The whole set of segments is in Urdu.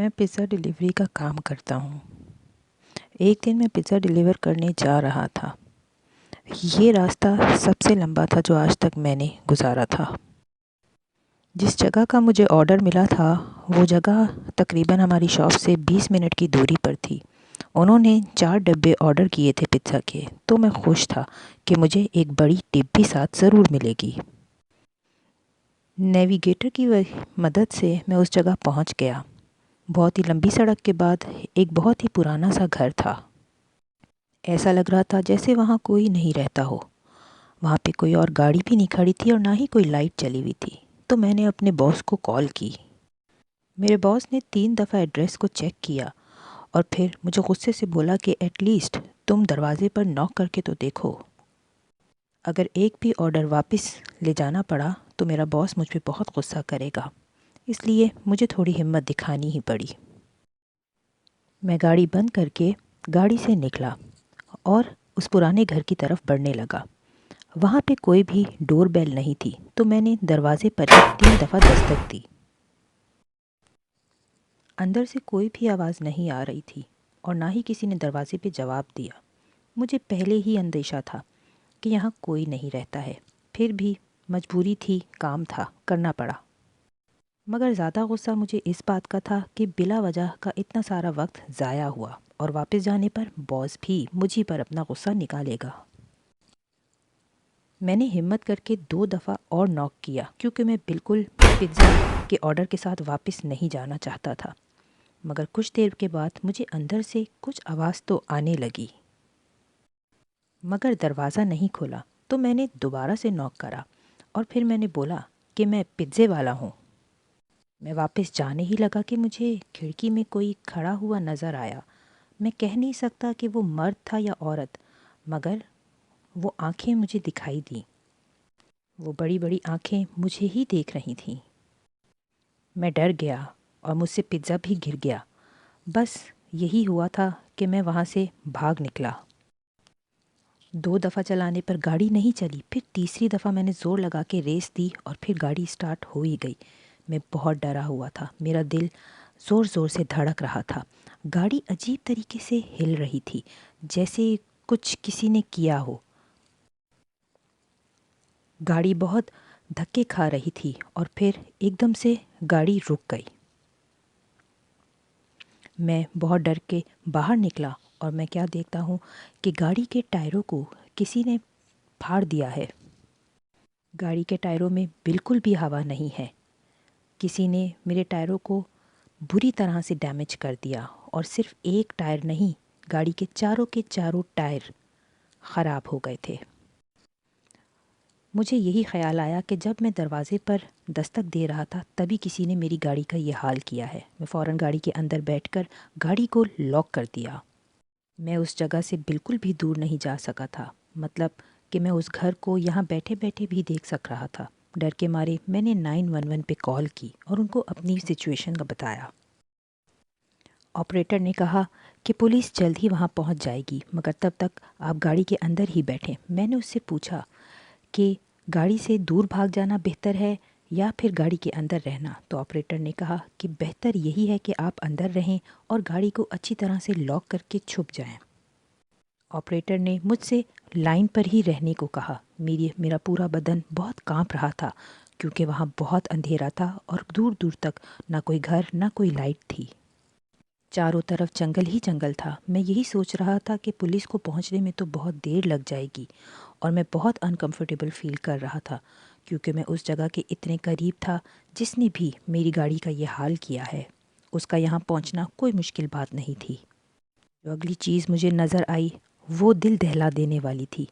میں پزا ڈیلیوری کا کام کرتا ہوں۔ ایک دن میں پزا ڈیلیور کرنے جا رہا تھا۔ یہ راستہ سب سے لمبا تھا جو آج تک میں نے گزارا تھا۔ جس جگہ کا مجھے آرڈر ملا تھا وہ جگہ تقریباً ہماری شاپ سے 20 منٹ کی دوری پر تھی۔ انہوں نے 4 ڈبے آرڈر کیے تھے پزا کے، تو میں خوش تھا کہ مجھے ایک بڑی ٹپ بھی ساتھ ضرور ملے گی۔ نیویگیٹر کی مدد سے میں اس جگہ پہنچ گیا۔ بہت ہی لمبی سڑک کے بعد ایک بہت ہی پرانا سا گھر تھا۔ ایسا لگ رہا تھا جیسے وہاں کوئی نہیں رہتا ہو۔ وہاں پہ کوئی اور گاڑی بھی نہیں کھڑی تھی اور نہ ہی کوئی لائٹ چلی ہوئی تھی۔ تو میں نے اپنے باس کو کال کی۔ میرے باس نے 3 دفعہ ایڈریس کو چیک کیا اور پھر مجھے غصے سے بولا کہ ایٹ لیسٹ تم دروازے پر ناک کر کے تو دیکھو۔ اگر ایک بھی آرڈر واپس لے جانا پڑا تو میرا باس مجھ پہ بہت غصہ کرے گا، اس لیے مجھے تھوڑی ہمت دکھانی ہی پڑی۔ میں گاڑی بند کر کے گاڑی سے نکلا اور اس پرانے گھر کی طرف بڑھنے لگا۔ وہاں پہ کوئی بھی ڈور بیل نہیں تھی، تو میں نے دروازے پر 3 دفعہ دستک دی۔ اندر سے کوئی بھی آواز نہیں آ رہی تھی اور نہ ہی کسی نے دروازے پہ جواب دیا۔ مجھے پہلے ہی اندیشہ تھا کہ یہاں کوئی نہیں رہتا ہے، پھر بھی مجبوری تھی، کام تھا، کرنا پڑا۔ مگر زیادہ غصہ مجھے اس بات کا تھا کہ بلا وجہ کا اتنا سارا وقت ضائع ہوا اور واپس جانے پر باس بھی مجھے پر اپنا غصہ نکالے گا۔ میں نے ہمت کر کے 2 دفعہ اور ناک کیا کیونکہ میں بالکل پزا کے آرڈر کے ساتھ واپس نہیں جانا چاہتا تھا۔ مگر کچھ دیر کے بعد مجھے اندر سے کچھ آواز تو آنے لگی، مگر دروازہ نہیں کھولا۔ تو میں نے دوبارہ سے ناک کرا اور پھر میں نے بولا کہ میں پزے والا ہوں۔ میں واپس جانے ہی لگا کہ مجھے کھڑکی میں کوئی کھڑا ہوا نظر آیا۔ میں کہہ نہیں سکتا کہ وہ مرد تھا یا عورت، مگر وہ آنکھیں مجھے دکھائی دیں۔ وہ بڑی بڑی آنکھیں مجھے ہی دیکھ رہی تھیں۔ میں ڈر گیا اور مجھ سے پزا بھی گر گیا۔ بس یہی ہوا تھا کہ میں وہاں سے بھاگ نکلا۔ 2 دفعہ چلانے پر گاڑی نہیں چلی، پھر تیسری دفعہ میں نے زور لگا کے ریس دی اور پھر گاڑی سٹارٹ ہو ہی گئی۔ میں بہت ڈرا ہوا تھا، میرا دل زور زور سے دھڑک رہا تھا۔ گاڑی عجیب طریقے سے ہل رہی تھی، جیسے کچھ کسی نے کیا ہو۔ گاڑی بہت دھکے کھا رہی تھی اور پھر ایک دم سے گاڑی رک گئی۔ میں بہت ڈر کے باہر نکلا اور میں کیا دیکھتا ہوں کہ گاڑی کے ٹائروں کو کسی نے پھاڑ دیا ہے۔ گاڑی کے ٹائروں میں بالکل بھی ہوا نہیں ہے۔ کسی نے میرے ٹائروں کو بری طرح سے ڈیمیج کر دیا اور صرف ایک ٹائر نہیں، گاڑی کے چاروں ٹائر خراب ہو گئے تھے۔ مجھے یہی خیال آیا کہ جب میں دروازے پر دستک دے رہا تھا تبھی کسی نے میری گاڑی کا یہ حال کیا ہے۔ میں فوراً گاڑی کے اندر بیٹھ کر گاڑی کو لاک کر دیا۔ میں اس جگہ سے بالکل بھی دور نہیں جا سکا تھا، مطلب کہ میں اس گھر کو یہاں بیٹھے بیٹھے بھی دیکھ سک رہا تھا۔ ڈر کے مارے میں نے 911 پہ کال کی اور ان کو اپنی سچویشن کا بتایا۔ آپریٹر نے کہا کہ پولیس جلد ہی وہاں پہنچ جائے گی، مگر تب تک آپ گاڑی کے اندر ہی بیٹھیں۔ میں نے اس سے پوچھا کہ گاڑی سے دور بھاگ جانا بہتر ہے یا پھر گاڑی کے اندر رہنا، تو آپریٹر نے کہا کہ بہتر یہی ہے کہ آپ اندر رہیں اور گاڑی کو اچھی طرح سے لاک کر کے چھپ جائیں۔ آپریٹر نے مجھ سے لائن پر ہی رہنے کو کہا۔ میرا پورا بدن بہت کانپ رہا تھا کیونکہ وہاں بہت اندھیرا تھا اور دور دور تک نہ کوئی گھر نہ کوئی لائٹ تھی۔ چاروں طرف جنگل ہی جنگل تھا۔ میں یہی سوچ رہا تھا کہ پولیس کو پہنچنے میں تو بہت دیر لگ جائے گی اور میں بہت انکمفرٹیبل فیل کر رہا تھا کیونکہ میں اس جگہ کے اتنے قریب تھا جس نے بھی میری گاڑی کا یہ حال کیا ہے۔ اس کا یہاں پہنچنا کوئی مشکل بات نہیں تھی۔ جو اگلی چیز مجھے نظر آئی وہ دل دہلا دینے والی تھی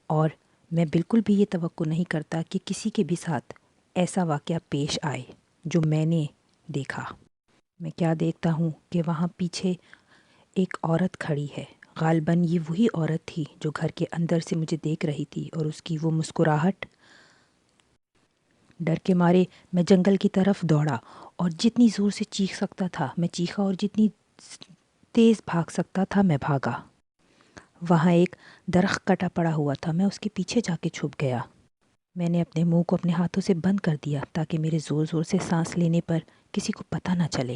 اور میں بالکل بھی یہ توقع نہیں کرتا کہ کسی کے بھی ساتھ ایسا واقعہ پیش آئے جو میں نے دیکھا۔ میں کیا دیکھتا ہوں کہ وہاں پیچھے ایک عورت کھڑی ہے۔ غالباً یہ وہی عورت تھی جو گھر کے اندر سے مجھے دیکھ رہی تھی اور اس کی وہ مسکراہٹ۔ ڈر کے مارے میں جنگل کی طرف دوڑا اور جتنی زور سے چیخ سکتا تھا میں چیخا اور جتنی تیز بھاگ سکتا تھا میں بھاگا۔ وہاں ایک درخت کٹا پڑا ہوا تھا، میں اس کے پیچھے جا کے چھپ گیا۔ میں نے اپنے منہ کو اپنے ہاتھوں سے بند کر دیا تاکہ میرے زور زور سے سانس لینے پر کسی کو پتہ نہ چلے۔